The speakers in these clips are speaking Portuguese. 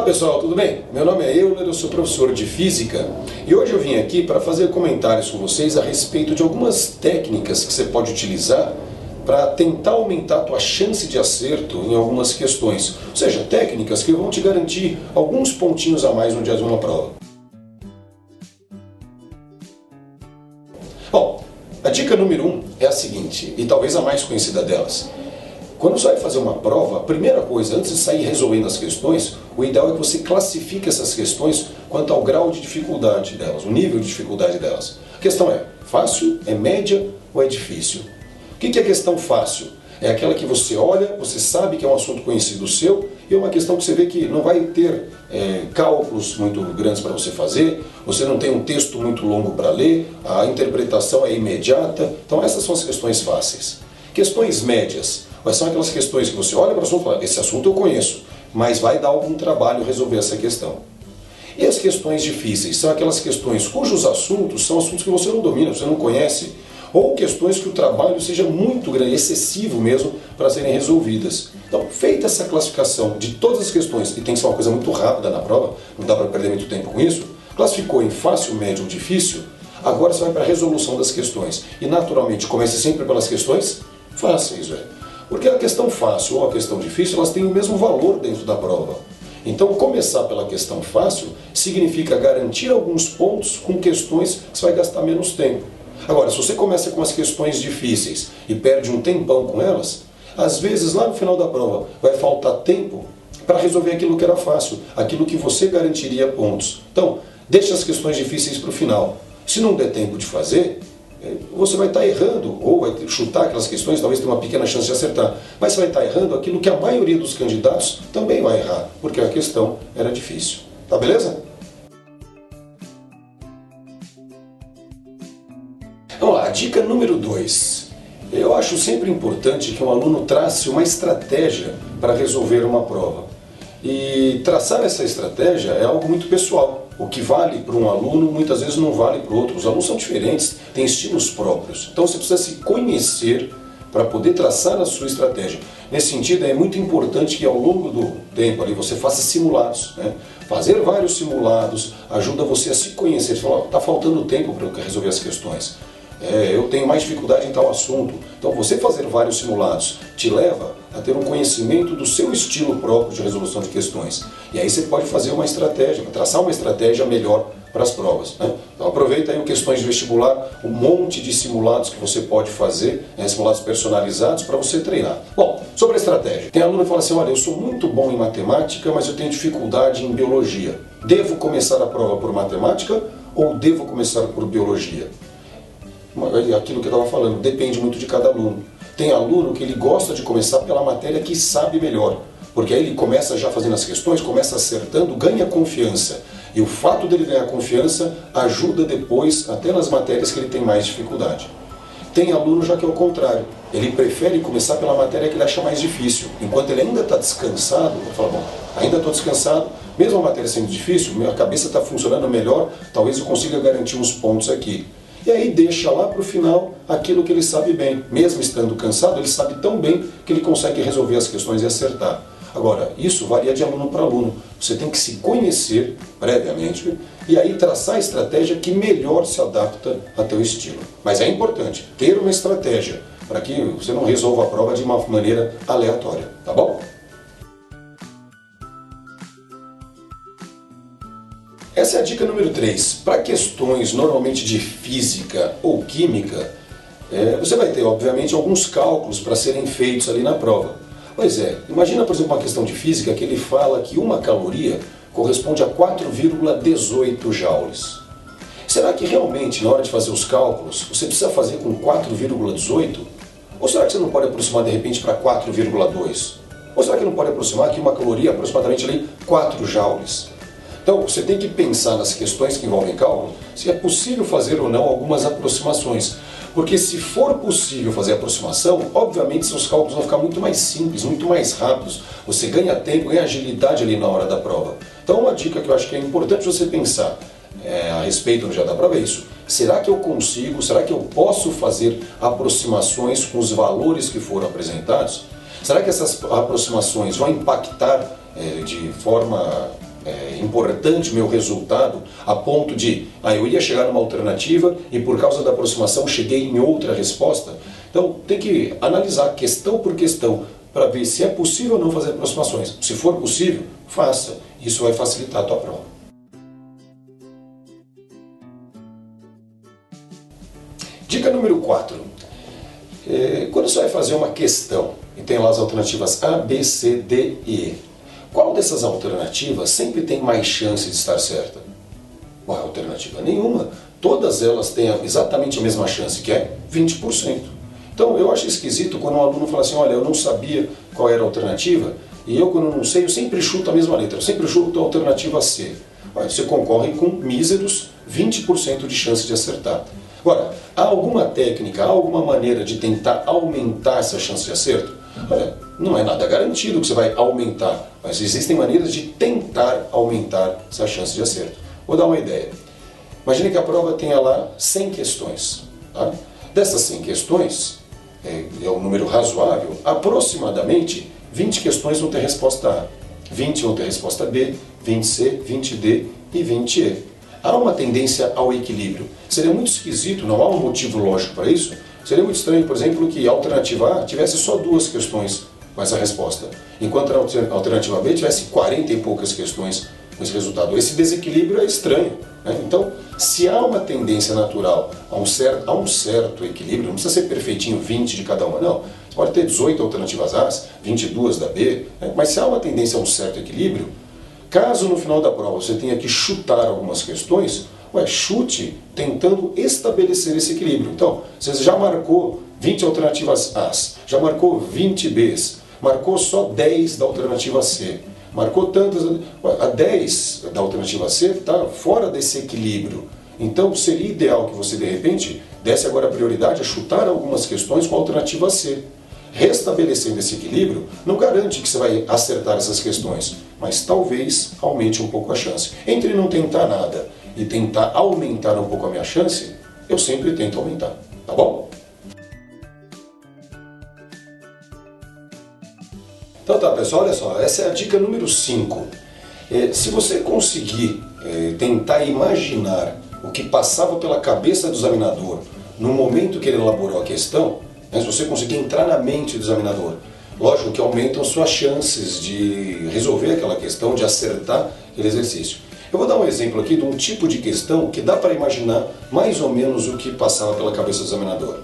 Olá pessoal, tudo bem? Meu nome é Euler, eu sou professor de Física e hoje eu vim aqui para fazer comentários com vocês a respeito de algumas técnicas que você pode utilizar para tentar aumentar a tua chance de acerto em algumas questões. Ou seja, técnicas que vão te garantir alguns pontinhos a mais no dia de uma prova. Bom, a dica número 1 é a seguinte, e talvez a mais conhecida delas. Quando você vai fazer uma prova, a primeira coisa, antes de sair resolvendo as questões, o ideal é que você classifique essas questões quanto ao grau de dificuldade delas, o nível de dificuldade delas. A questão é fácil, é média ou é difícil? O que é questão fácil? É aquela que você olha, você sabe que é um assunto conhecido seu e é uma questão que você vê que não vai ter cálculos muito grandes para você fazer, você não tem um texto muito longo para ler, a interpretação é imediata. Então essas são as questões fáceis. Questões médias. Mas são aquelas questões que você olha para o assunto e fala, esse assunto eu conheço, mas vai dar algum trabalho resolver essa questão. E as questões difíceis são aquelas questões cujos assuntos são assuntos que você não domina, você não conhece, ou questões que o trabalho seja muito grande, excessivo mesmo, para serem resolvidas. Então, feita essa classificação de todas as questões, e tem que ser uma coisa muito rápida na prova, não dá para perder muito tempo com isso, classificou em fácil, médio ou difícil, agora você vai para a resolução das questões. E naturalmente, comece sempre pelas questões fáceis, velho. Porque a questão fácil ou a questão difícil, elas têm o mesmo valor dentro da prova. Então, começar pela questão fácil significa garantir alguns pontos com questões que você vai gastar menos tempo. Agora, se você começa com as questões difíceis e perde um tempão com elas, às vezes lá no final da prova vai faltar tempo para resolver aquilo que era fácil, aquilo que você garantiria pontos. Então, deixe as questões difíceis para o final. Se não der tempo de fazer, você vai estar errando, ou vai chutar aquelas questões, talvez tenha uma pequena chance de acertar, mas você vai estar errando aquilo que a maioria dos candidatos também vai errar, porque a questão era difícil. Tá beleza? Vamos lá, a dica número 2. Eu acho sempre importante que um aluno trace uma estratégia para resolver uma prova. E traçar essa estratégia é algo muito pessoal. O que vale para um aluno, muitas vezes não vale para o outro. Os alunos são diferentes, têm estilos próprios. Então você precisa se conhecer para poder traçar a sua estratégia. Nesse sentido, é muito importante que ao longo do tempo ali você faça simulados, né? Fazer vários simulados ajuda você a se conhecer. Você fala, está faltando tempo para eu resolver as questões. Eu tenho mais dificuldade em tal assunto. Então você fazer vários simulados te leva a ter um conhecimento do seu estilo próprio de resolução de questões. E aí você pode fazer uma estratégia, traçar uma estratégia melhor para as provas, né? Então aproveita aí o Questões de Vestibular, um monte de simulados que você pode fazer, simulados personalizados para você treinar. Bom, sobre a estratégia. Tem aluno que fala assim, olha, eu sou muito bom em matemática, mas eu tenho dificuldade em biologia. Devo começar a prova por matemática ou devo começar por biologia? Aquilo que eu estava falando, depende muito de cada aluno. Tem aluno que ele gosta de começar pela matéria que sabe melhor, porque aí ele começa já fazendo as questões, começa acertando, ganha confiança. E o fato dele ganhar confiança ajuda depois até nas matérias que ele tem mais dificuldade. Tem aluno já que é o contrário, ele prefere começar pela matéria que ele acha mais difícil. Enquanto ele ainda está descansado, ele fala, bom, ainda estou descansado, mesmo a matéria sendo difícil, minha cabeça está funcionando melhor, talvez eu consiga garantir uns pontos aqui. E aí deixa lá para o final aquilo que ele sabe bem. Mesmo estando cansado, ele sabe tão bem que ele consegue resolver as questões e acertar. Agora, isso varia de aluno para aluno. Você tem que se conhecer previamente e aí traçar a estratégia que melhor se adapta ao teu estilo. Mas é importante ter uma estratégia para que você não resolva a prova de uma maneira aleatória, tá bom? Essa é a dica número 3. Para questões normalmente de física ou química, você vai ter, obviamente, alguns cálculos para serem feitos ali na prova. Pois é, imagina, por exemplo, uma questão de física que ele fala que uma caloria corresponde a 4,18 joules. Será que realmente, na hora de fazer os cálculos, você precisa fazer com 4,18? Ou será que você não pode aproximar, de repente, para 4,2? Ou será que não pode aproximar que uma caloria aproximadamente ali 4 joules? Então, você tem que pensar nas questões que envolvem cálculo, se é possível fazer ou não algumas aproximações. Porque se for possível fazer aproximação, obviamente seus cálculos vão ficar muito mais simples, muito mais rápidos. Você ganha tempo, ganha agilidade ali na hora da prova. Então, uma dica que eu acho que é importante você pensar a respeito no dia da prova é isso. Será que eu consigo, será que eu posso fazer aproximações com os valores que foram apresentados? Será que essas aproximações vão impactar de forma importante meu resultado a ponto de, eu ia chegar numa alternativa e por causa da aproximação cheguei em outra resposta. Então tem que analisar questão por questão para ver se é possível ou não fazer aproximações. Se for possível, faça. Isso vai facilitar a tua prova. Dica número 4. Quando você vai fazer uma questão e tem lá as alternativas A, B, C, D e E, qual dessas alternativas sempre tem mais chance de estar certa? Bom, alternativa nenhuma. Todas elas têm exatamente a mesma chance, que é 20%. Então eu acho esquisito quando um aluno fala assim, olha, eu não sabia qual era a alternativa, e eu quando não sei, eu sempre chuto a mesma letra, eu sempre chuto a alternativa C. Você concorre com míseros 20% de chance de acertar. Agora, há alguma técnica, há alguma maneira de tentar aumentar essa chance de acerto? Olha, não é nada garantido que você vai aumentar, mas existem maneiras de tentar aumentar essa chance de acerto. Vou dar uma ideia. Imagine que a prova tenha lá 100 questões. Tá? Dessas 100 questões, é um número razoável, aproximadamente 20 questões vão ter resposta A, 20 vão ter resposta B, 20C, 20D e 20E. Há uma tendência ao equilíbrio. Seria muito esquisito, não há um motivo lógico para isso. Seria muito estranho, por exemplo, que a alternativa A tivesse só 2 questões com essa resposta, enquanto a alternativa B tivesse 40 e poucas questões com esse resultado. Esse desequilíbrio é estranho. Né? Então, se há uma tendência natural a um certo equilíbrio, não precisa ser perfeitinho 20 de cada uma, não. Você pode ter 18 alternativas A, 22 da B, né? Mas se há uma tendência a um certo equilíbrio, caso no final da prova você tenha que chutar algumas questões, chute tentando estabelecer esse equilíbrio. Então, você já marcou 20 alternativas A, já marcou 20 Bs, marcou só 10 da alternativa C, marcou tantas, a 10 da alternativa C está fora desse equilíbrio. Então seria ideal que você de repente desse agora a prioridade a chutar algumas questões com a alternativa C. Restabelecendo esse equilíbrio, não garante que você vai acertar essas questões, mas talvez aumente um pouco a chance. Entre não tentar nada e tentar aumentar um pouco a minha chance, eu sempre tento aumentar, tá bom? Então tá, pessoal, olha só, essa é a dica número 5. Se você conseguir tentar imaginar o que passava pela cabeça do examinador no momento que ele elaborou a questão, se você conseguir entrar na mente do examinador, lógico que aumentam suas chances de resolver aquela questão, de acertar aquele exercício. Eu vou dar um exemplo aqui de um tipo de questão que dá para imaginar mais ou menos o que passava pela cabeça do examinador.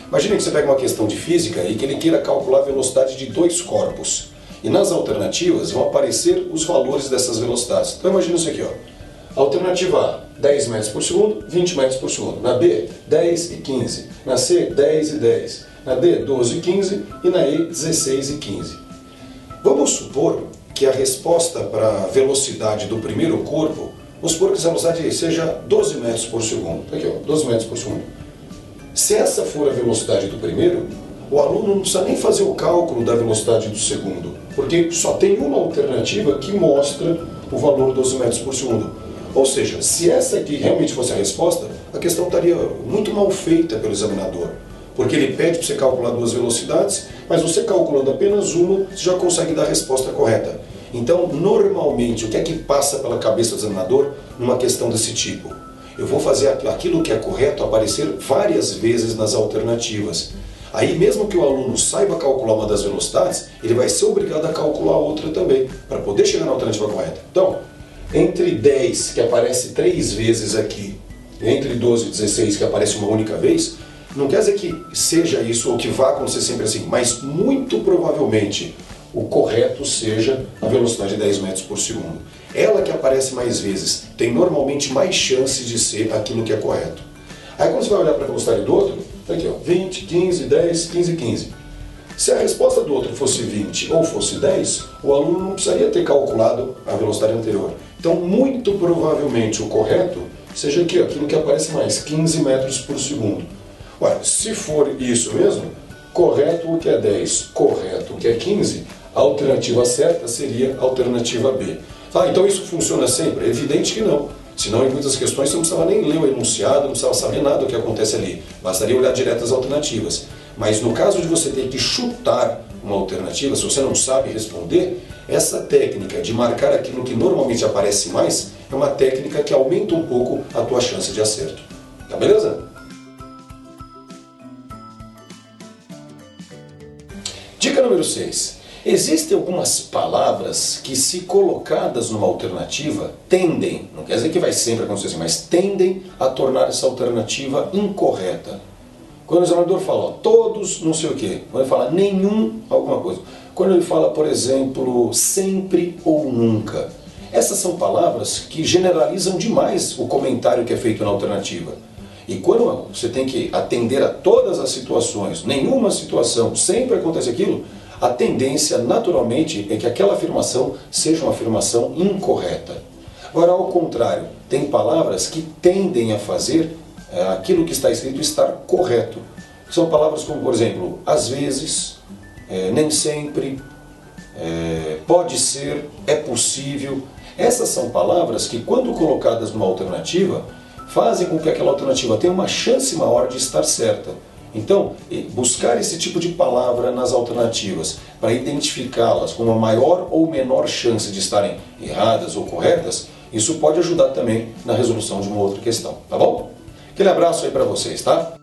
Imagine que você pega uma questão de física e que ele queira calcular a velocidade de 2 corpos. E nas alternativas vão aparecer os valores dessas velocidades. Então imagina isso aqui, ó. Alternativa A, 10 metros por segundo, 20 metros por segundo. Na B, 10 e 15. Na C, 10 e 10. Na D, 12 e 15. E na E, 16 e 15. Vamos supor que a resposta para a velocidade do primeiro corpo, vamos supor que essa velocidade seja 12 metros por segundo. Aqui, ó, 12 metros por segundo. Se essa for a velocidade do primeiro, o aluno não precisa nem fazer o cálculo da velocidade do segundo, porque só tem uma alternativa que mostra o valor 12 metros por segundo. Ou seja, se essa aqui realmente fosse a resposta, a questão estaria muito mal feita pelo examinador, porque ele pede para você calcular 2 velocidades, mas você calculando apenas uma, você já consegue dar a resposta correta. Então, normalmente, o que é que passa pela cabeça do examinador numa questão desse tipo? Eu vou fazer aquilo que é correto aparecer várias vezes nas alternativas. Aí, mesmo que o aluno saiba calcular uma das velocidades, ele vai ser obrigado a calcular outra também, para poder chegar na alternativa correta. Então, entre 10, que aparece 3 vezes aqui, e entre 12 e 16, que aparece uma única vez, não quer dizer que seja isso ou que vá acontecer sempre assim, mas muito provavelmente o correto seja a velocidade de 10 metros por segundo. Ela que aparece mais vezes tem normalmente mais chances de ser aquilo que é correto. Aí quando você vai olhar para a velocidade do outro, tá aqui, ó, 20, 15, 10, 15, 15. Se a resposta do outro fosse 20 ou fosse 10, o aluno não precisaria ter calculado a velocidade anterior. Então, muito provavelmente o correto seja aqui, ó, aquilo que aparece mais, 15 metros por segundo. Ué, se for isso mesmo, correto o que é 10, correto o que é 15, a alternativa certa seria a alternativa B. Então isso funciona sempre? É evidente que não. Senão, em muitas questões, você não precisava nem ler o enunciado, não precisava saber nada do que acontece ali. Bastaria olhar direto as alternativas. Mas no caso de você ter que chutar uma alternativa, se você não sabe responder, essa técnica de marcar aquilo que normalmente aparece mais é uma técnica que aumenta um pouco a tua chance de acerto. Tá beleza? Dica número 6. Existem algumas palavras que, se colocadas numa alternativa, tendem, não quer dizer que vai sempre acontecer assim, mas tendem a tornar essa alternativa incorreta. Quando o examinador fala, ó, todos não sei o quê, quando ele fala nenhum, alguma coisa. Quando ele fala, por exemplo, sempre ou nunca. Essas são palavras que generalizam demais o comentário que é feito na alternativa. E quando você tem que atender a todas as situações, nenhuma situação, sempre acontece aquilo, a tendência, naturalmente, é que aquela afirmação seja uma afirmação incorreta. Agora, ao contrário, tem palavras que tendem a fazer aquilo que está escrito estar correto. São palavras como, por exemplo, às vezes, nem sempre, pode ser, é possível. Essas são palavras que, quando colocadas numa alternativa, fazem com que aquela alternativa tenha uma chance maior de estar certa. Então, buscar esse tipo de palavra nas alternativas para identificá-las com uma maior ou menor chance de estarem erradas ou corretas, isso pode ajudar também na resolução de uma outra questão, tá bom? Aquele abraço aí para vocês, tá?